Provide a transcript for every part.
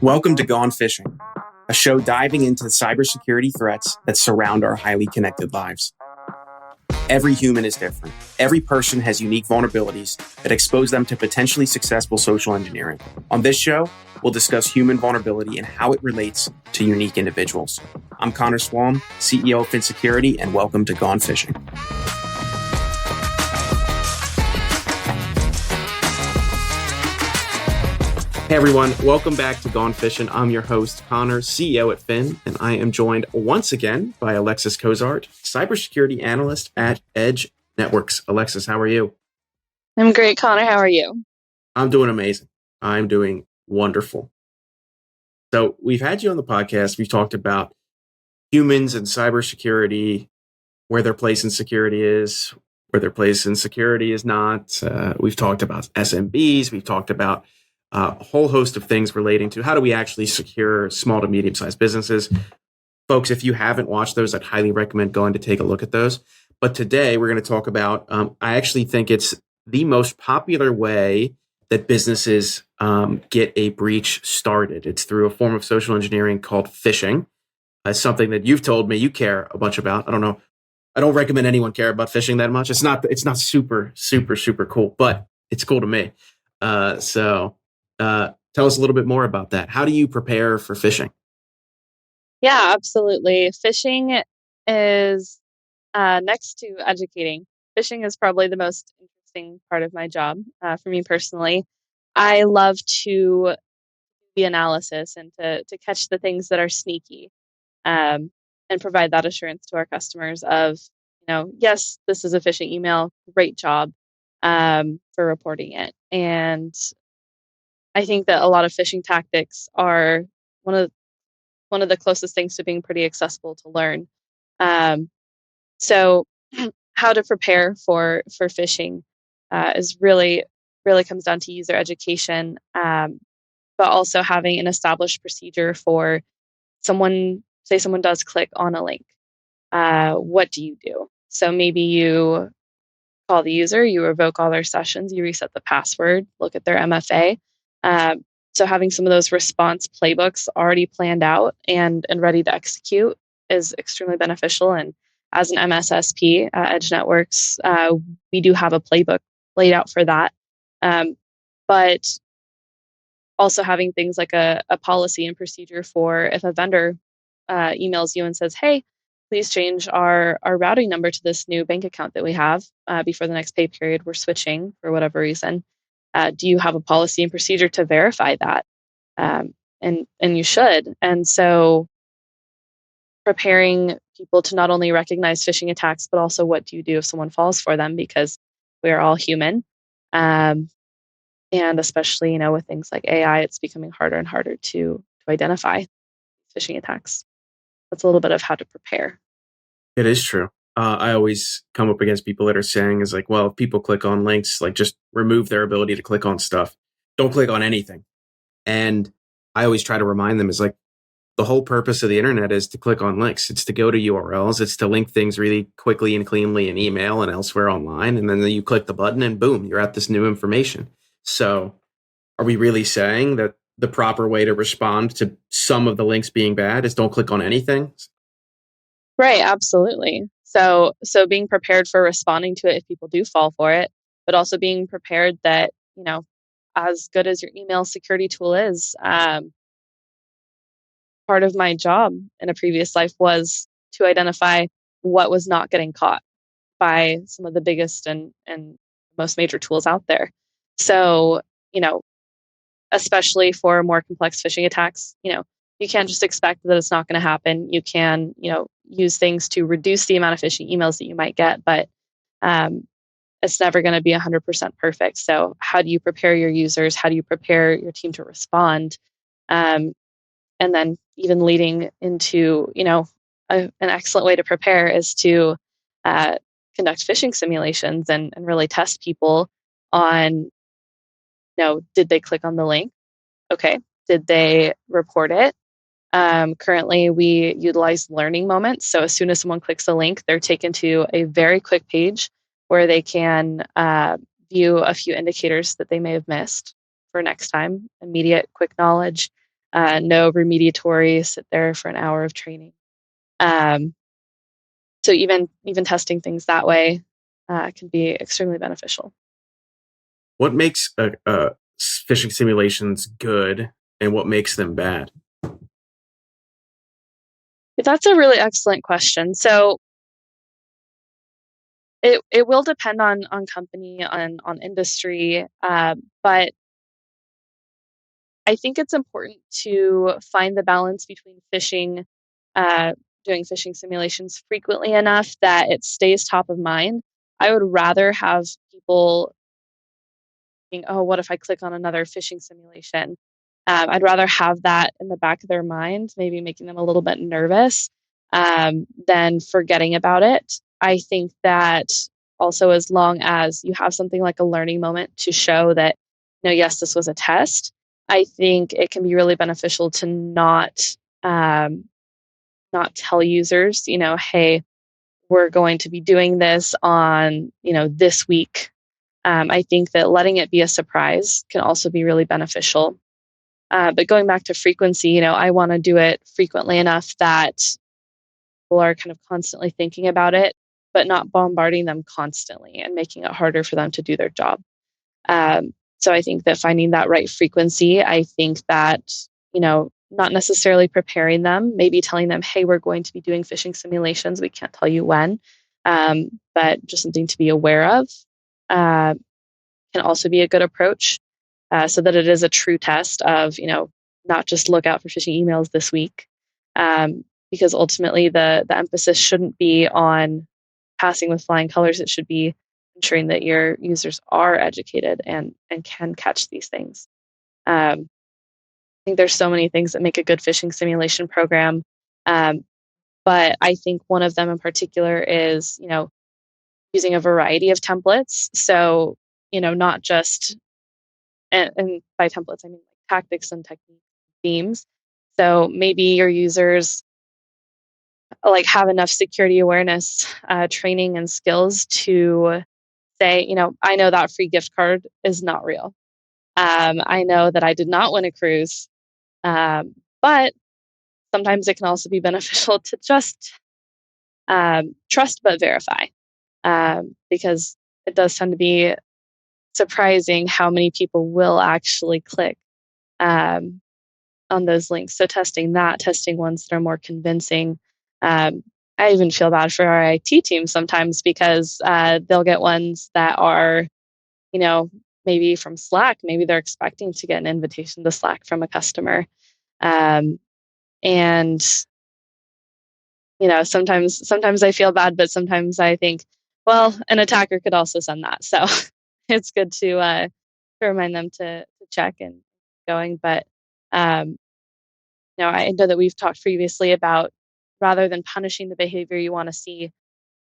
Welcome to Gone Phishing, a show diving into cybersecurity threats that surround our highly connected lives. Every human is different. Every person has unique vulnerabilities that expose them to potentially successful social engineering. On this show, we'll discuss human vulnerability and how it relates to unique individuals. I'm Connor Swalm, CEO of FinSecurity, and welcome to Gone Phishing. Hey everyone, welcome back to Gone Phishing. I'm your host, Connor, CEO at Fin, and I am joined once again by Alexis Cozart, cybersecurity analyst at Edge Networks. Alexis, how are you? I'm great, Connor. How are you? I'm doing amazing. I'm doing wonderful. So we've had you on the podcast. We've talked about humans and cybersecurity, where their place in security is, where their place in security is not. We've talked about SMBs. We've talked about a whole host of things relating to how do we actually secure small to medium-sized businesses. Folks, if you haven't watched those, I'd highly recommend going to take a look at those. But today we're going to talk about, I actually think it's the most popular way that businesses get a breach started. It's through a form of social engineering called phishing. Something that you've told me you care a bunch about. I don't know. I don't recommend anyone care about phishing that much. It's not super cool, but it's cool to me. Tell us a little bit more about that. How do you prepare for phishing? Yeah, absolutely. Phishing is next to educating. Phishing is probably the most interesting part of my job for me personally. I love to do analysis and to catch the things that are sneaky and provide that assurance to our customers of, yes, this is a phishing email. Great job for reporting it. And I think that a lot of phishing tactics are one of the closest things to being pretty accessible to learn. So how to prepare for phishing is really comes down to user education, but also having an established procedure for someone does click on a link. What do you do? So maybe you call the user, you revoke all their sessions, you reset the password, look at their MFA. So having some of those response playbooks already planned out and ready to execute is extremely beneficial. And as an MSSP, Edge Networks, we do have a playbook laid out for that. But also having things like a policy and procedure for if a vendor emails you and says, hey, please change our routing number to this new bank account that we have before the next pay period. We're switching for whatever reason. Do you have a policy and procedure to verify that? And you should. And so preparing people to not only recognize phishing attacks, but also what do you do if someone falls for them? Because we are all human. And especially, with things like AI, it's becoming harder and harder to identify phishing attacks. That's a little bit of how to prepare. It is true. I always come up against people that are saying is like, well, if people click on links, like just remove their ability to click on stuff. Don't click on anything. And I always try to remind them is like, the whole purpose of the internet is to click on links. It's to go to URLs. It's to link things really quickly and cleanly in email and elsewhere online. And then you click the button and boom, you're at this new information. So are we really saying that the proper way to respond to some of the links being bad is don't click on anything? Right, absolutely. So being prepared for responding to it if people do fall for it, but also being prepared that, as good as your email security tool is, part of my job in a previous life was to identify what was not getting caught by some of the biggest and most major tools out there. So, especially for more complex phishing attacks, you can't just expect that it's not going to happen. You can, use things to reduce the amount of phishing emails that you might get, but it's never going to be 100% perfect. So how do you prepare your users? How do you prepare your team to respond? And then even leading into, an excellent way to prepare is to conduct phishing simulations and really test people on, did they click on the link? Okay. Did they report it? Currently, we utilize learning moments. So as soon as someone clicks a link, they're taken to a very quick page where they can view a few indicators that they may have missed for next time, immediate quick knowledge. no remediatory, sit there for an hour of training. Um, so even testing things that way can be extremely beneficial. What makes phishing simulations good, and what makes them bad? That's a really excellent question. So it will depend on company, on industry, but I think it's important to find the balance between phishing, uh, doing phishing simulations frequently enough that it stays top of mind. I would rather have people thinking, "Oh, what if I click on another phishing simulation?" I'd rather have that in the back of their mind, maybe making them a little bit nervous, than forgetting about it. I think that also, as long as you have something like a learning moment to show that, yes, this was a test, I think it can be really beneficial to um, not tell users, hey, we're going to be doing this on, this week. I think that letting it be a surprise can also be really beneficial. But going back to frequency, I want to do it frequently enough that people are kind of constantly thinking about it, but not bombarding them constantly and making it harder for them to do their job. So I think that finding that right frequency, I think that, not necessarily preparing them, maybe telling them, hey, we're going to be doing phishing simulations. We can't tell you when, but just something to be aware of uh, can also be a good approach, so that it is a true test of, not just look out for phishing emails this week. Because ultimately the emphasis shouldn't be on passing with flying colors. It should be ensuring that your users are educated and can catch these things. I think there's so many things that make a good phishing simulation program. Um, but I think one of them in particular is, using a variety of templates. So, not just, and by templates, I mean like tactics and techniques, themes. So maybe your users like have enough security awareness training and skills to say, I know that free gift card is not real. I know that I did not win a cruise, but sometimes it can also be beneficial to just trust but verify, because it does tend to be surprising how many people will actually click um, on those links. So testing that, testing ones that are more convincing. Um, I even feel bad for our IT team sometimes because they'll get ones that are, you know, maybe from Slack. Maybe they're expecting to get an invitation to Slack from a customer. Um, and sometimes I feel bad, but sometimes I think, well, an attacker could also send that. So it's good to remind them to check and going. But um, I know that we've talked previously about, rather than punishing the behavior you want to see,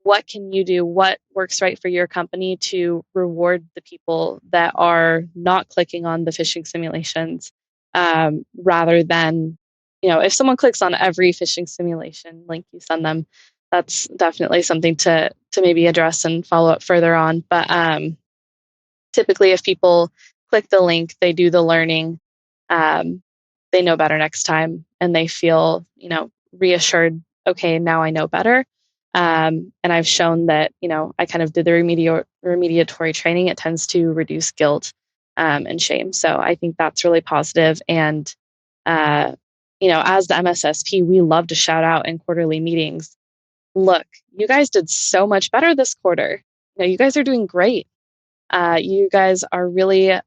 what can you do? What works right for your company to reward the people that are not clicking on the phishing simulations, rather than, if someone clicks on every phishing simulation link you send them, that's definitely something to maybe address and follow up further on. But typically, if people click the link, they do the learning, um, they know better next time, and they feel, reassured. Okay, now I know better. And I've shown that, I kind of did the remediatory training. It tends to reduce guilt and shame. So I think that's really positive. And, uh, as the MSSP, we love to shout out in quarterly meetings. Look, you guys did so much better this quarter. You guys are doing great. You guys are really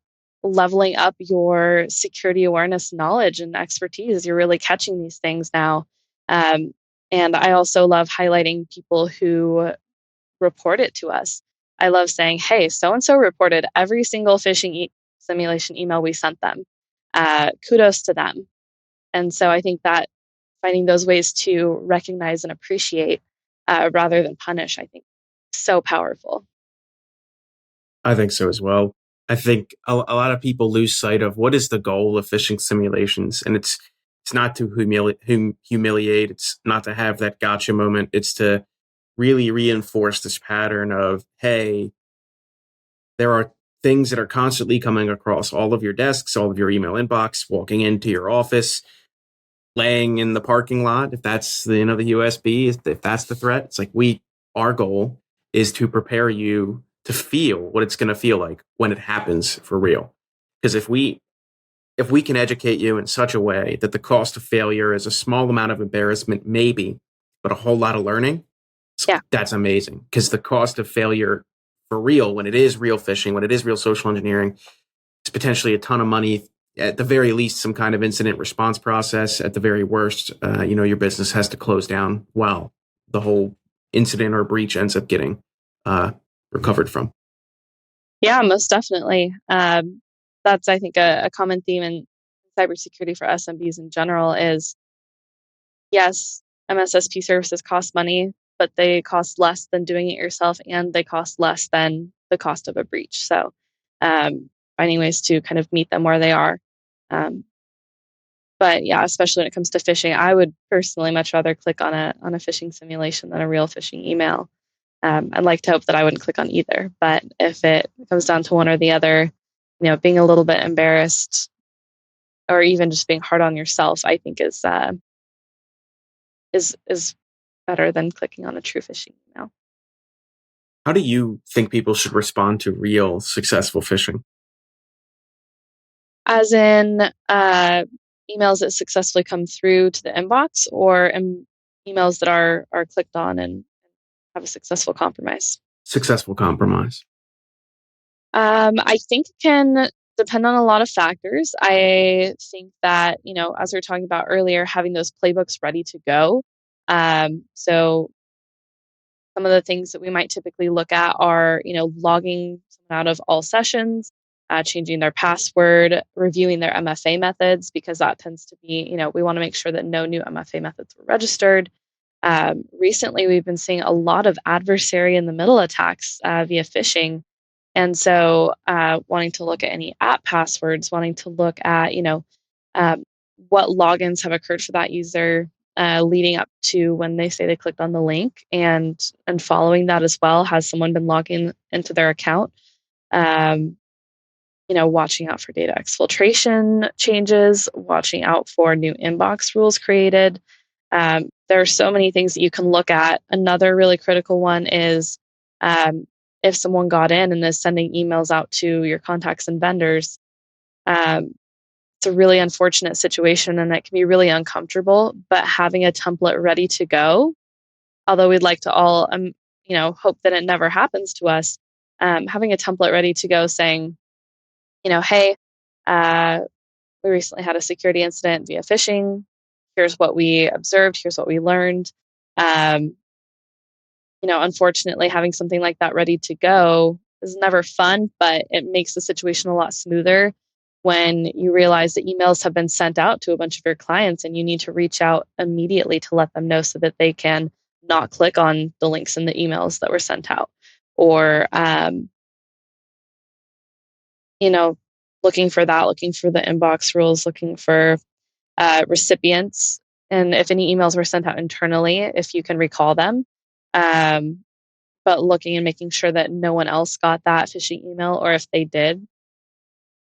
leveling up your security awareness knowledge and expertise. You're really catching these things now. Um, and I also love highlighting people who report it to us. I love saying, hey, so and so reported every single phishing simulation email we sent them. Kudos to them. And so I think that finding those ways to recognize and appreciate, rather than punish, I think so powerful. I think so as well. I think a lot of people lose sight of what is the goal of phishing simulations, and it's not to humiliate. It's not to have that gotcha moment. It's to really reinforce this pattern of, hey, there are things that are constantly coming across all of your desks, all of your email inbox, walking into your office, laying in the parking lot, if that's the USB, if that's the threat. It's like our goal is to prepare you to feel what it's going to feel like when it happens for real. Because if we can educate you in such a way that the cost of failure is a small amount of embarrassment, maybe, but a whole lot of learning, Yeah. that's amazing. Because the cost of failure for real, when it is real phishing, when it is real social engineering, it's potentially a ton of money. At the very least, some kind of incident response process. At the very worst, your business has to close down while the whole incident or breach ends up getting recovered from. Yeah, most definitely. That's, I think, a common theme in cybersecurity for SMBs in general is, yes, MSSP services cost money, but they cost less than doing it yourself, and they cost less than the cost of a breach. So, finding ways to kind of meet them where they are. Um, but yeah, especially when it comes to phishing, I would personally much rather click on a phishing simulation than a real phishing email. I'd like to hope that I wouldn't click on either, but if it comes down to one or the other, being a little bit embarrassed or even just being hard on yourself, I think is better than clicking on a true phishing email. How do you think people should respond to real successful phishing? As in emails that successfully come through to the inbox, or emails that are clicked on and have a successful compromise. Successful compromise. I think it can depend on a lot of factors. I think that, as we were talking about earlier, having those playbooks ready to go. So some of the things that we might typically look at are, logging someone out of all sessions, changing their password, reviewing their MFA methods, because that tends to be, we want to make sure that no new MFA methods were registered. Recently, we've been seeing a lot of adversary in the middle attacks via phishing. And so, wanting to look at any app passwords, wanting to look at, um, what logins have occurred for that user leading up to when they say they clicked on the link, and following that as well. Has someone been logging into their account? Um, watching out for data exfiltration changes, watching out for new inbox rules created. There are so many things that you can look at. Another really critical one is if someone got in and is sending emails out to your contacts and vendors. It's a really unfortunate situation and it can be really uncomfortable, but having a template ready to go, although we'd like to all, hope that it never happens to us, having a template ready to go saying, hey, uh, we recently had a security incident via phishing. Here's what we observed. Here's what we learned. Um, unfortunately, having something like that ready to go is never fun, but it makes the situation a lot smoother when you realize that emails have been sent out to a bunch of your clients and you need to reach out immediately to let them know so that they can not click on the links in the emails that were sent out. Or, looking for that, looking for the inbox rules, looking for recipients, and if any emails were sent out internally, if you can recall them. Um, but looking and making sure that no one else got that phishing email, or if they did,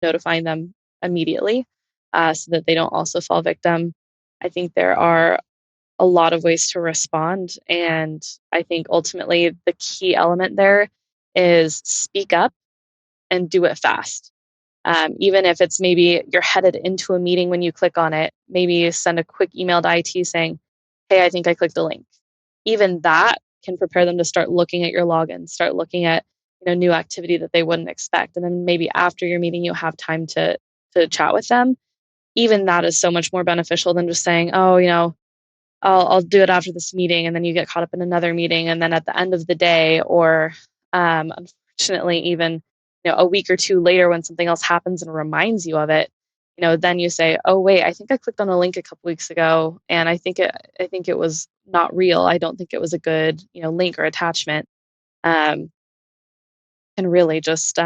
notifying them immediately so that they don't also fall victim. I think there are a lot of ways to respond. And I think ultimately the key element there is speak up and do it fast. Even if it's maybe you're headed into a meeting when you click on it, maybe send a quick email to IT saying, hey, I think I clicked a link. Even that can prepare them to start looking at your login, start looking at new activity that they wouldn't expect. And then maybe after your meeting, you have time to chat with them. Even that is so much more beneficial than just saying, oh, I'll do it after this meeting, and then you get caught up in another meeting, and then at the end of the day, or unfortunately, even a week or two later, when something else happens and reminds you of it, then you say, "Oh wait, I think I clicked on a link a couple weeks ago, and I think it was not real. I don't think it was a good link or attachment." Um, and really just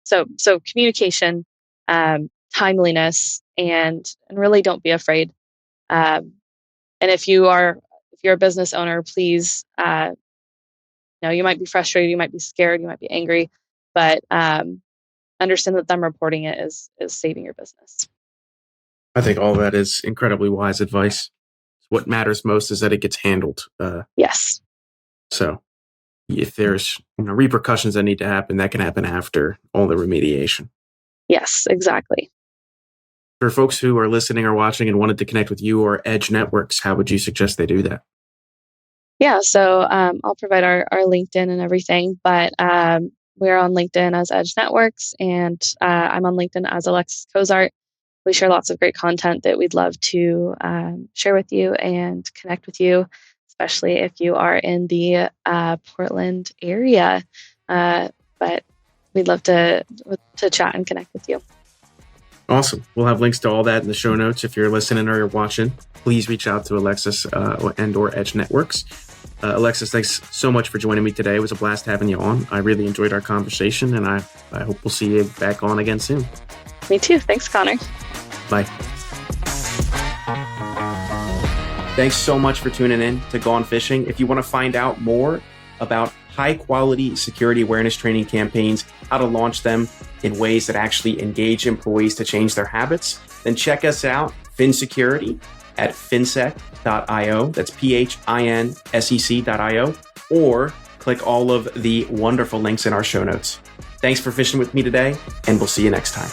so communication, timeliness, and really don't be afraid. Um, And if you're a business owner, please, you might be frustrated, you might be scared, you might be angry. but understand that them reporting it is saving your business. I think all that is incredibly wise advice. What matters most is that it gets handled. Yes. So if there's repercussions that need to happen, that can happen after all the remediation. Yes, exactly. For folks who are listening or watching and wanted to connect with you or Edge Networks, how would you suggest they do that? Yeah, so I'll provide our LinkedIn and everything, but we're on LinkedIn as Edge Networks, and I'm on LinkedIn as Alexis Cozart. We share lots of great content that we'd love to share with you and connect with you, especially if you are in the Portland area. But we'd love to chat and connect with you. Awesome. We'll have links to all that in the show notes. If you're listening or you're watching, please reach out to Alexis and or Edge Networks. Alexis, thanks so much for joining me today. It was a blast having you on. I really enjoyed our conversation, and I hope we'll see you back on again soon. Me too. Thanks, Connor. Bye. Thanks so much for tuning in to Gone Phishing. If you want to find out more about high-quality security awareness training campaigns, how to launch them in ways that actually engage employees to change their habits, then check us out, FinSecurity, at finsec.io. That's PHINSEC.io, or click all of the wonderful links in our show notes. Thanks for fishing with me today, and we'll see you next time.